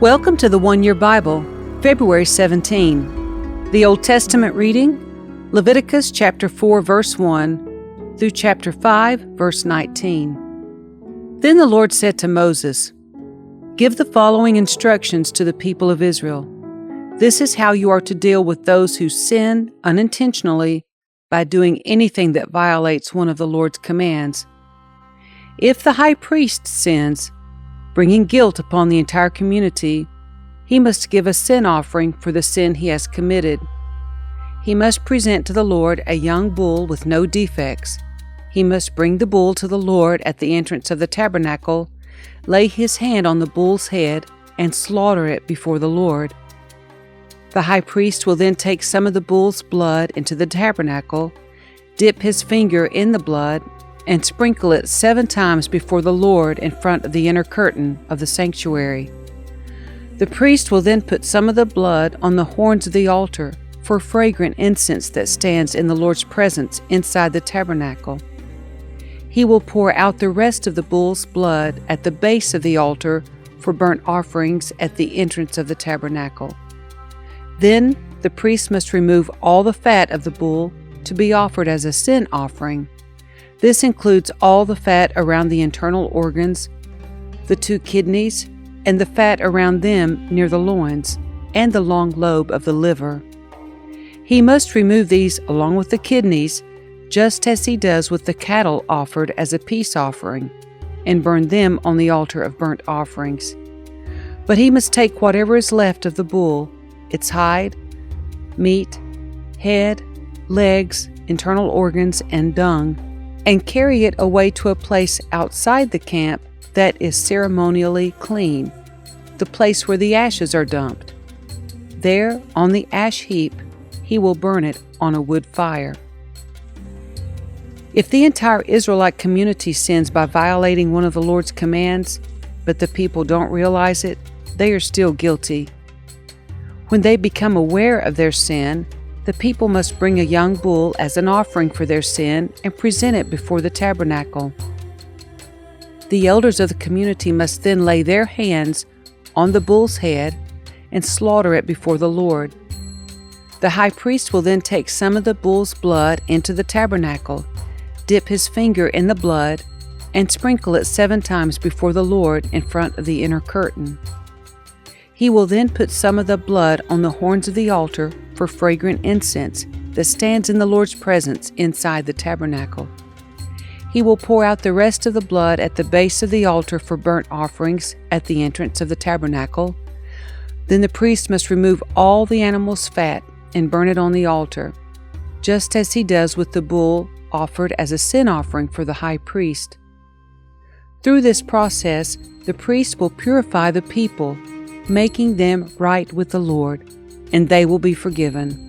Welcome to the One Year Bible, February 17. The Old Testament reading, Leviticus chapter 4, verse 1 through chapter 5, verse 19. Then the Lord said to Moses, "Give the following instructions to the people of Israel. This is how you are to deal with those who sin unintentionally by doing anything that violates one of the Lord's commands. If the high priest sins, bringing guilt upon the entire community, he must give a sin offering for the sin he has committed. He must present to the Lord a young bull with no defects. He must bring the bull to the Lord at the entrance of the tabernacle, lay his hand on the bull's head, and slaughter it before the Lord. The high priest will then take some of the bull's blood into the tabernacle, dip his finger in the blood, and sprinkle it 7 times before the Lord in front of the inner curtain of the sanctuary. The priest will then put some of the blood on the horns of the altar for fragrant incense that stands in the Lord's presence inside the tabernacle. He will pour out the rest of the bull's blood at the base of the altar for burnt offerings at the entrance of the tabernacle. Then the priest must remove all the fat of the bull to be offered as a sin offering. This includes all the fat around the internal organs, the 2 kidneys, and the fat around them near the loins, and the long lobe of the liver. He must remove these along with the kidneys, just as he does with the cattle offered as a peace offering, and burn them on the altar of burnt offerings. But he must take whatever is left of the bull, its hide, meat, head, legs, internal organs, and dung, and carry it away to a place outside the camp that is ceremonially clean, the place where the ashes are dumped. There, on the ash heap, he will burn it on a wood fire. If the entire Israelite community sins by violating one of the Lord's commands, but the people don't realize it, they are still guilty. When they become aware of their sin, the people must bring a young bull as an offering for their sin and present it before the tabernacle. The elders of the community must then lay their hands on the bull's head and slaughter it before the Lord. The high priest will then take some of the bull's blood into the tabernacle, dip his finger in the blood, and sprinkle it 7 times before the Lord in front of the inner curtain. He will then put some of the blood on the horns of the altar for fragrant incense that stands in the Lord's presence inside the tabernacle. He will pour out the rest of the blood at the base of the altar for burnt offerings at the entrance of the tabernacle. Then the priest must remove all the animal's fat and burn it on the altar, just as he does with the bull offered as a sin offering for the high priest. Through this process, the priest will purify the people, making them right with the Lord, and they will be forgiven.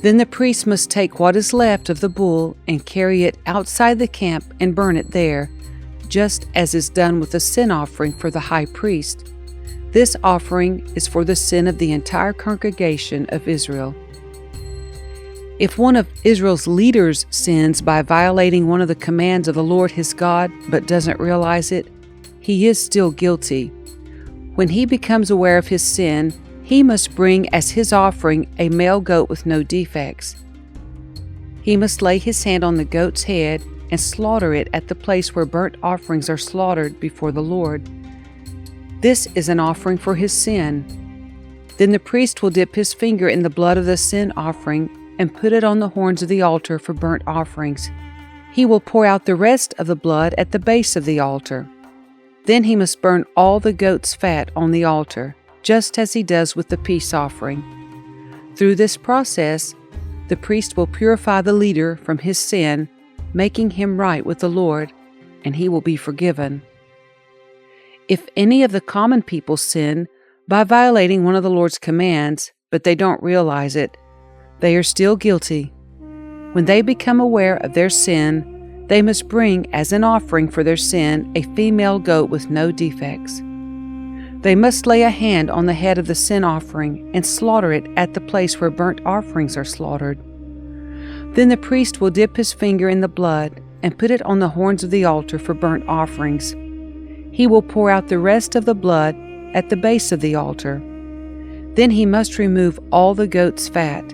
Then the priest must take what is left of the bull and carry it outside the camp and burn it there, just as is done with the sin offering for the high priest. This offering is for the sin of the entire congregation of Israel. If one of Israel's leaders sins by violating one of the commands of the Lord his God but doesn't realize it, he is still guilty. When he becomes aware of his sin, he must bring as his offering a male goat with no defects. He must lay his hand on the goat's head and slaughter it at the place where burnt offerings are slaughtered before the Lord. This is an offering for his sin. Then the priest will dip his finger in the blood of the sin offering and put it on the horns of the altar for burnt offerings. He will pour out the rest of the blood at the base of the altar. Then he must burn all the goat's fat on the altar, just as he does with the peace offering. Through this process, the priest will purify the leader from his sin, making him right with the Lord, and he will be forgiven. If any of the common people sin by violating one of the Lord's commands, but they don't realize it, they are still guilty. When they become aware of their sin, they must bring as an offering for their sin a female goat with no defects. They must lay a hand on the head of the sin offering and slaughter it at the place where burnt offerings are slaughtered. Then the priest will dip his finger in the blood and put it on the horns of the altar for burnt offerings. He will pour out the rest of the blood at the base of the altar. Then he must remove all the goat's fat,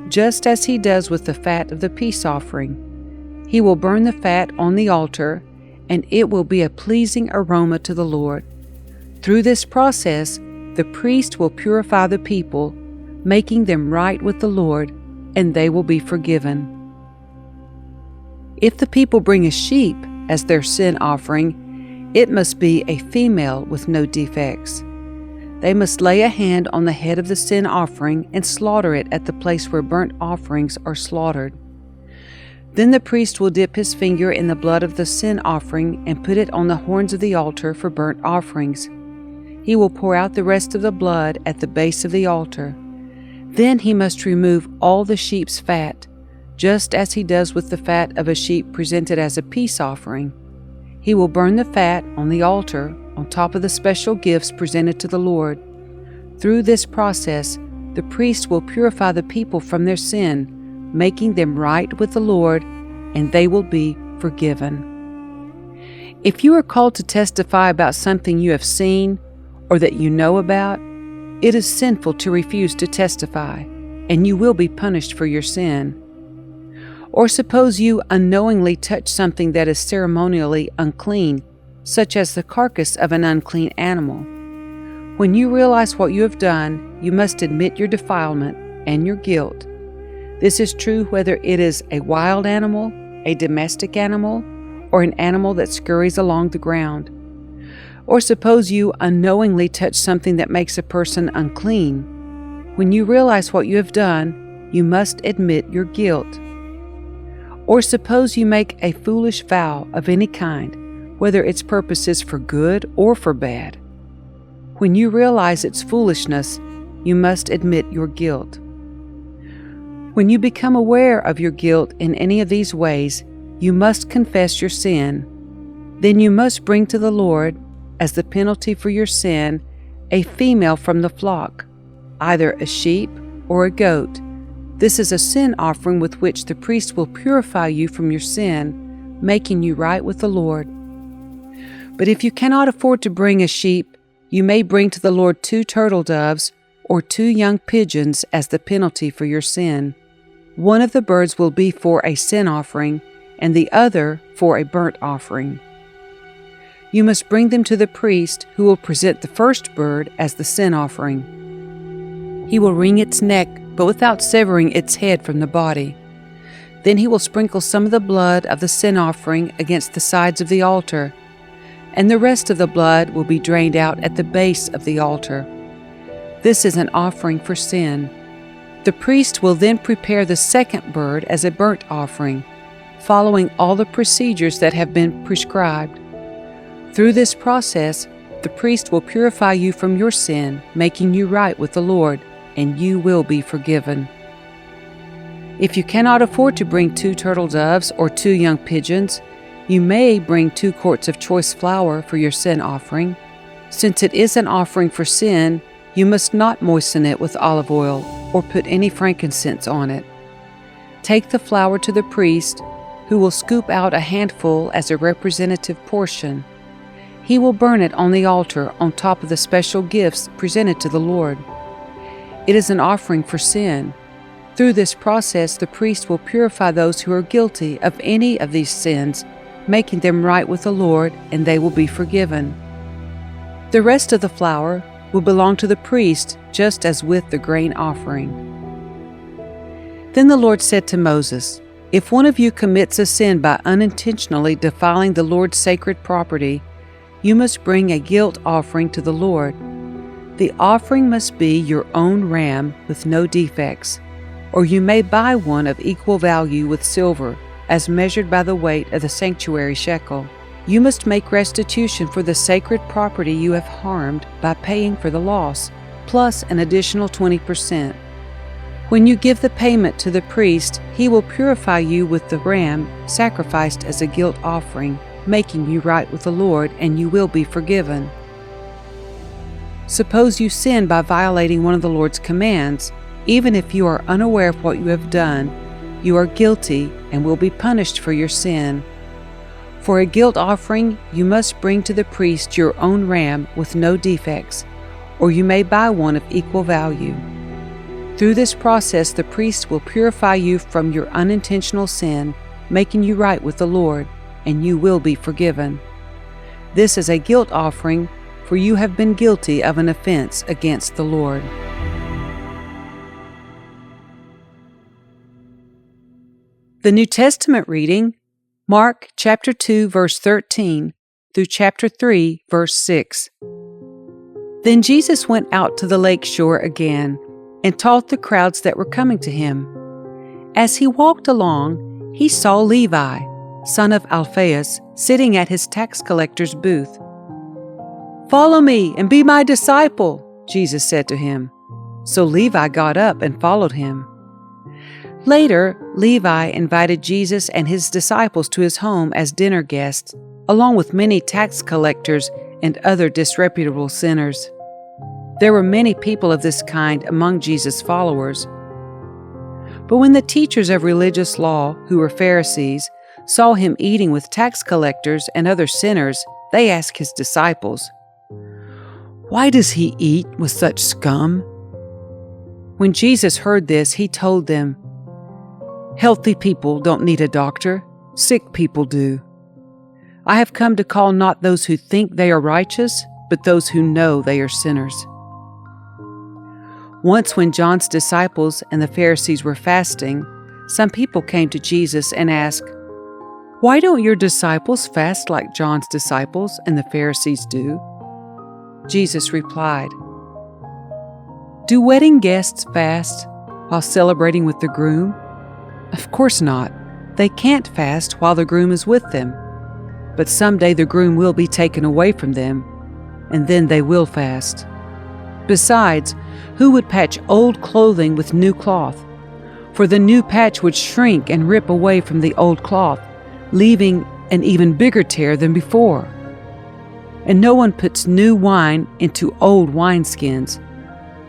just as he does with the fat of the peace offering. He will burn the fat on the altar, and it will be a pleasing aroma to the Lord. Through this process, the priest will purify the people, making them right with the Lord, and they will be forgiven. If the people bring a sheep as their sin offering, it must be a female with no defects. They must lay a hand on the head of the sin offering and slaughter it at the place where burnt offerings are slaughtered. Then the priest will dip his finger in the blood of the sin offering and put it on the horns of the altar for burnt offerings. He will pour out the rest of the blood at the base of the altar. Then he must remove all the sheep's fat, just as he does with the fat of a sheep presented as a peace offering. He will burn the fat on the altar on top of the special gifts presented to the Lord. Through this process, the priest will purify the people from their sin, making them right with the Lord, and they will be forgiven. If you are called to testify about something you have seen or that you know about, it is sinful to refuse to testify, and you will be punished for your sin. Or suppose you unknowingly touch something that is ceremonially unclean, such as the carcass of an unclean animal. When you realize what you have done, you must admit your defilement and your guilt. This is true whether it is a wild animal, a domestic animal, or an animal that scurries along the ground. Or suppose you unknowingly touch something that makes a person unclean. When you realize what you have done, you must admit your guilt. Or suppose you make a foolish vow of any kind, whether its purpose is for good or for bad. When you realize its foolishness, you must admit your guilt. When you become aware of your guilt in any of these ways, you must confess your sin. Then you must bring to the Lord, as the penalty for your sin, a female from the flock, either a sheep or a goat. This is a sin offering with which the priest will purify you from your sin, making you right with the Lord. But if you cannot afford to bring a sheep, you may bring to the Lord 2 turtle doves or 2 young pigeons as the penalty for your sin. One of the birds will be for a sin offering, and the other for a burnt offering. You must bring them to the priest, who will present the first bird as the sin offering. He will wring its neck, but without severing its head from the body. Then he will sprinkle some of the blood of the sin offering against the sides of the altar, and the rest of the blood will be drained out at the base of the altar. This is an offering for sin. The priest will then prepare the second bird as a burnt offering, following all the procedures that have been prescribed. Through this process, the priest will purify you from your sin, making you right with the Lord, and you will be forgiven. If you cannot afford to bring 2 turtle doves or 2 young pigeons, you may bring 2 quarts of choice flour for your sin offering. Since it is an offering for sin, you must not moisten it with olive oil or put any frankincense on it. Take the flour to the priest, who will scoop out a handful as a representative portion. He will burn it on the altar on top of the special gifts presented to the Lord. It is an offering for sin. Through this process, the priest will purify those who are guilty of any of these sins, making them right with the Lord, and they will be forgiven. The rest of the flour will belong to the priest, just as with the grain offering. Then the Lord said to Moses, "If one of you commits a sin by unintentionally defiling the Lord's sacred property, you must bring a guilt offering to the Lord. The offering must be your own ram with no defects, or you may buy one of equal value with silver, as measured by the weight of the sanctuary shekel. You must make restitution for the sacred property you have harmed by paying for the loss, plus an additional 20%. When you give the payment to the priest, he will purify you with the ram sacrificed as a guilt offering, making you right with the Lord, and you will be forgiven. Suppose you sin by violating one of the Lord's commands. Even if you are unaware of what you have done, you are guilty and will be punished for your sin. For a guilt offering, you must bring to the priest your own ram with no defects, or you may buy one of equal value. Through this process, the priest will purify you from your unintentional sin, making you right with the Lord, and you will be forgiven. This is a guilt offering, for you have been guilty of an offense against the Lord. The New Testament reading, Mark chapter 2, verse 13 through chapter 3, verse 6. Then Jesus went out to the lake shore again and taught the crowds that were coming to him. As he walked along, he saw Levi, son of Alphaeus, sitting at his tax collector's booth. "Follow me and be my disciple," Jesus said to him. So Levi got up and followed him. Later, Levi invited Jesus and his disciples to his home as dinner guests, along with many tax collectors and other disreputable sinners. There were many people of this kind among Jesus' followers. But when the teachers of religious law, who were Pharisees, saw him eating with tax collectors and other sinners, they asked his disciples, "Why does he eat with such scum?" When Jesus heard this, he told them, "Healthy people don't need a doctor, sick people do. I have come to call not those who think they are righteous, but those who know they are sinners." Once when John's disciples and the Pharisees were fasting, some people came to Jesus and asked, "Why don't your disciples fast like John's disciples and the Pharisees do?" Jesus replied, "Do wedding guests fast while celebrating with the groom? Of course not. They can't fast while the groom is with them. But someday the groom will be taken away from them, and then they will fast. Besides, who would patch old clothing with new cloth? For the new patch would shrink and rip away from the old cloth, leaving an even bigger tear than before. And no one puts new wine into old wineskins,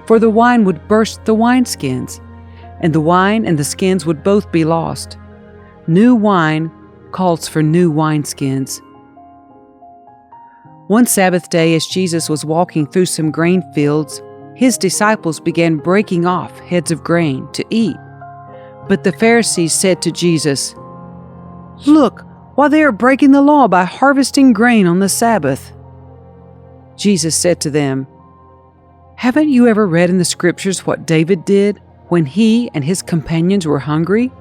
for the wine would burst the wineskins, and the wine and the skins would both be lost. New wine calls for new wineskins." One Sabbath day, as Jesus was walking through some grain fields, his disciples began breaking off heads of grain to eat. But the Pharisees said to Jesus, "Look, while they are breaking the law by harvesting grain on the Sabbath." Jesus said to them, "Haven't you ever read in the Scriptures what David did when he and his companions were hungry?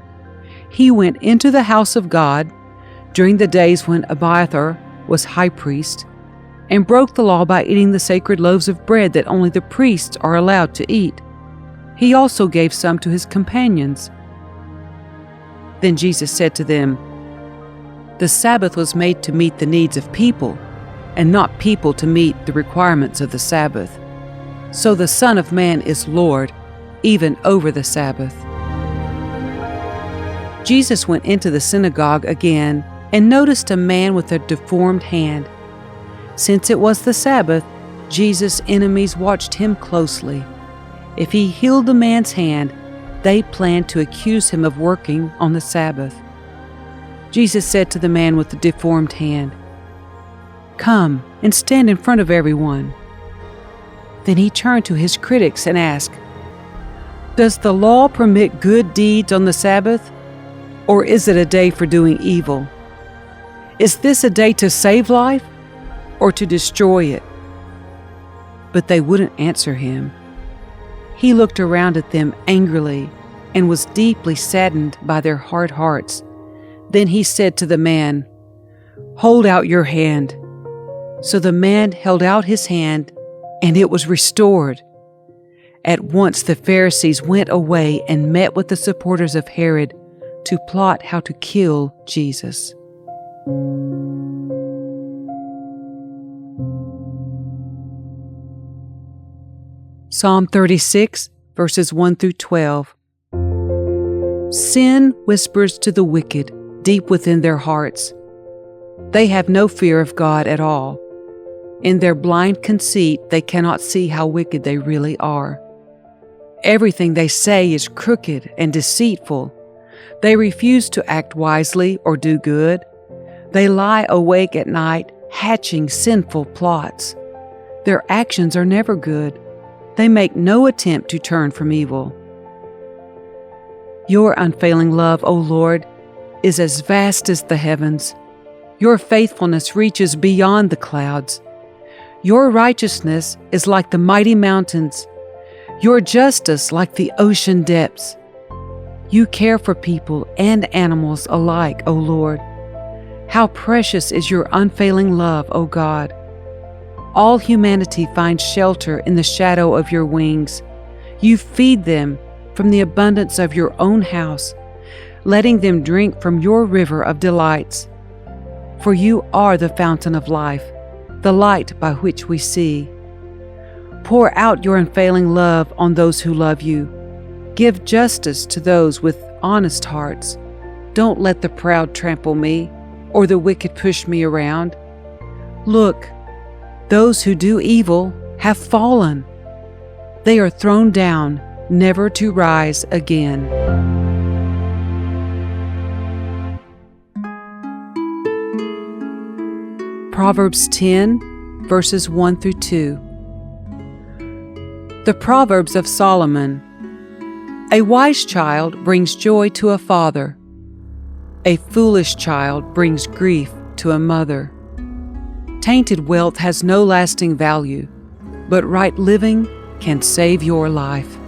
He went into the house of God during the days when Abiathar was high priest and broke the law by eating the sacred loaves of bread that only the priests are allowed to eat. He also gave some to his companions." Then Jesus said to them, "The Sabbath was made to meet the needs of people, and not people to meet the requirements of the Sabbath. So the Son of Man is Lord, even over the Sabbath." Jesus went into the synagogue again and noticed a man with a deformed hand. Since it was the Sabbath, Jesus' enemies watched him closely. If he healed the man's hand, they planned to accuse him of working on the Sabbath. Jesus said to the man with the deformed hand, "Come and stand in front of everyone." Then he turned to his critics and asked, "Does the law permit good deeds on the Sabbath, or is it a day for doing evil? Is this a day to save life, or to destroy it?" But they wouldn't answer him. He looked around at them angrily and was deeply saddened by their hard hearts. Then he said to the man, "Hold out your hand." So the man held out his hand, and it was restored. At once the Pharisees went away and met with the supporters of Herod to plot how to kill Jesus. Psalm 36, verses 1 through 12. Sin whispers to the wicked deep within their hearts. They have no fear of God at all. In their blind conceit, they cannot see how wicked they really are. Everything they say is crooked and deceitful. They refuse to act wisely or do good. They lie awake at night, hatching sinful plots. Their actions are never good. They make no attempt to turn from evil. Your unfailing love, O Lord, is as vast as the heavens. Your faithfulness reaches beyond the clouds. Your righteousness is like the mighty mountains, your justice like the ocean depths. You care for people and animals alike, O Lord. How precious is your unfailing love, O God. All humanity finds shelter in the shadow of your wings. You feed them from the abundance of your own house, letting them drink from your river of delights. For you are the fountain of life, the light by which we see. Pour out your unfailing love on those who love you. Give justice to those with honest hearts. Don't let the proud trample me, or the wicked push me around. Look, those who do evil have fallen. They are thrown down, never to rise again. Proverbs 10, verses 1 through 2. The Proverbs of Solomon. A wise child brings joy to a father. A foolish child brings grief to a mother. Tainted wealth has no lasting value, but right living can save your life.